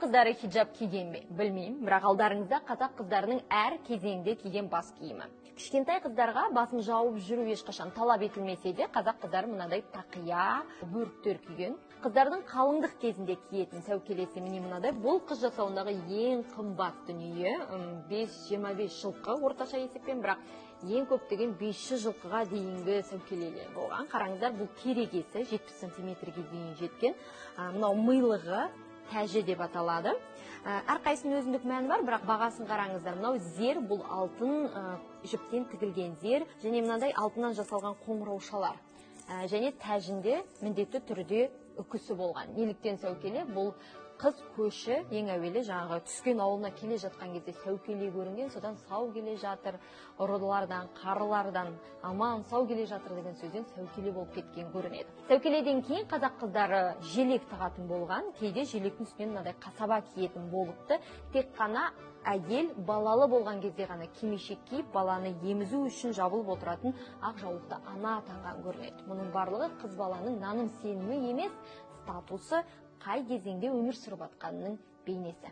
Қыздары хиджаб киген бе? Білмеймін, бірақ алдарыңызда қазақ қыздарының әр кезеңде киген бас киімі. Кішкентай қыздарға басын жауып жүру ешқашан талап етілмесе де, қазақ қыздары мынадай тақия, бөріктер киген. Қыздардың қалыңдық кезінде киетін сәукелесі міне мынадай. Бұл қыз жасауындағы ең қымбат дүние, 5-25 жылқы орташа есеппен, бірақ ең көп деген 500 жылқыға дейінгі сәукелелер болған. Қараңыздар, бұл керегесі 70 сантиметрге дейін жеткен. Мынау милығы тәжі деп аталады. Әрқайсының өзіндік мәні бар, бірақ бағасын қараңыздар. Мынау зер, бұл алтын жіптен тігілген зер, және мынандай алтыннан жасалған қоңыраушалар. Және тәжінде міндетті түрде үкісі болған. Неліктен сәукеле? Бұл қыз көші ең әуелі жаңағы түскен ауылына келе жатқан кезде сәукеле көрінген, содан сау келе жатыр, ұрылардан, қарылардан аман сау келе жатыр деген сөзден сәукеле болып кеткен көрінеді. Сәукеледен кейін қазақ қыздары желек тағатын болған, кейде желектің үстінен мынадай қасаба киетін болыпты. Тек қана әйел балалы болған кезде ғана кимешек киіп, баланы емізу үшін жабылып отыратын ақ жаулықты ана атанған көрінеді. Мұның барлығы қыз баланың наным сенімі емес, статусы, қай кезеңде өмір сүріп жатқанының бейнесі.